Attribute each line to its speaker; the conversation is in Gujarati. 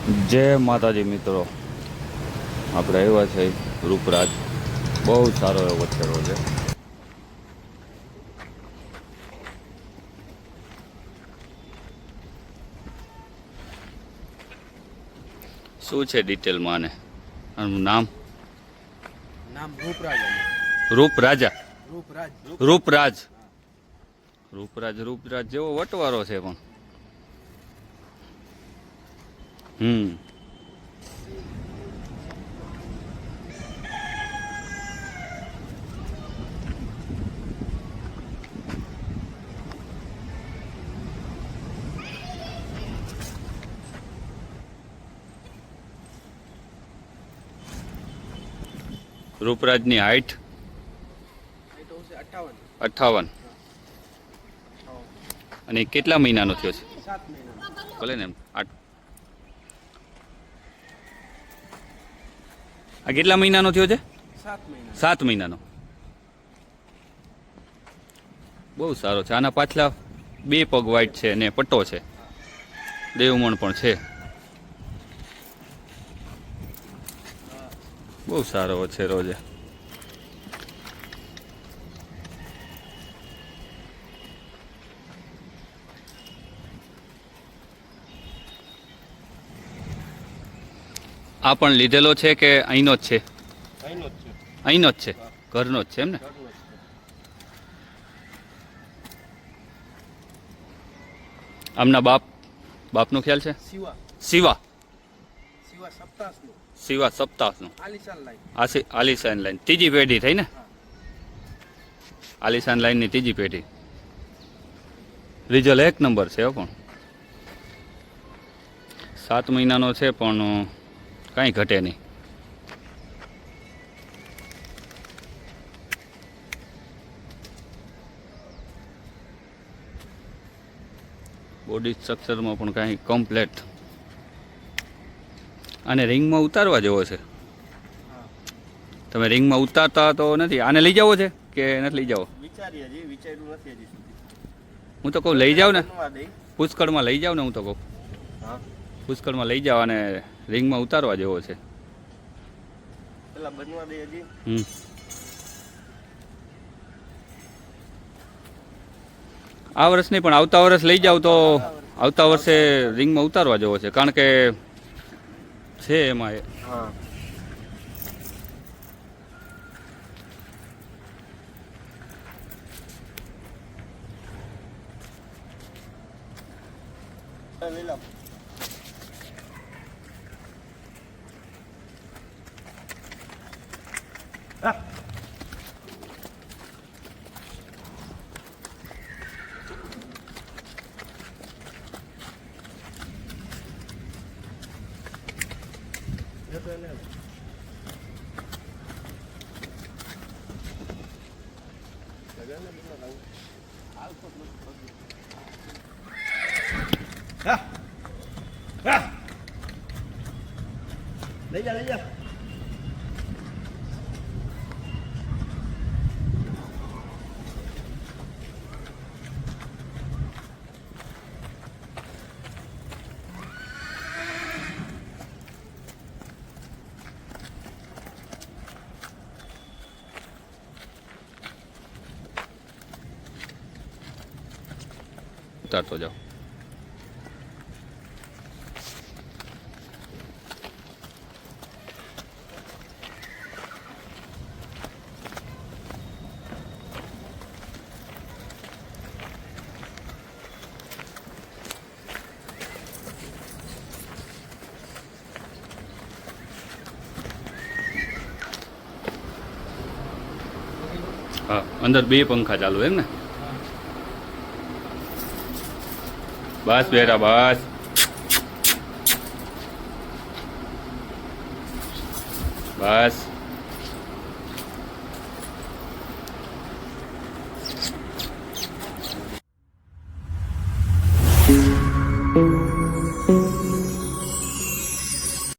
Speaker 1: જય માતાજી મિત્રો, આપણે આવ્યા છે રૂપરાજ. બહુ સારો એવો વચ્ચેરો છે. શું છે ડિટેલમાં? આનું નામ રૂપરાજા. રૂપરાજ રૂપરાજ જેવો વટવારો છે પણ. રૂપરાજની હાઈટ 58. અને કેટલા મહિનાનો થયો છે?
Speaker 2: 7 મહિના.
Speaker 1: ભલે ને એમ. આ કેટલા મહિનાનો થયો છે? 7 મહિનાનો. બહુ સારો છે. આના પાછલા 2 પગ વાઈટ છે અને પટ્ટો છે. દેવમણ પણ છે. બહુ સારો છે રોજે. આ પણ લીધેલો છે કે અહીંનો જ છે? અહીંનો જ છે, ઘરનો જ છે એમ ને? આમના બાપનો ખ્યાલ છે? શિવા સપ્તાહનું. આલિશાન લાઈન ત્રીજી પેઢી થઈ ને? આલિશાન લાઈનની ત્રીજી પેઢી. રિઝલ્ટ 1 નંબર છે પણ. 7 મહિનાનો છે પણ કાંઈ ઘટે નહીં. બોડી સ્ટ્રક્ચરમાં પણ કાંઈ કમ્પ્લેટ. આને રિંગમાં ઉતારવા જેવો છે. તમે રિંગમાં ઉતારતા તો નથી. આને લઈ જાવો છે કે નથી લઈ જાવો? હું તો કહું લઈ જાવ ને, પુષ્કળમાં લઈ જાવ ને. હું તો કહું પુષ્કળમાં લઈ જાવ અને રિંગમાં ઉતારવા જેવો છે. આ વર્ષ નહીં પણ આવતા વર્ષ લઈ જાવ તો આવતા વર્ષે રિંગમાં ઉતારવા જેવો છે. કારણ કે છે એમાં.
Speaker 2: લઈ જા
Speaker 1: ઉતારતો જાઓ. હા, અંદર 2 પંખા ચાલુ એમ ને? બસ બેટા બસ. બસ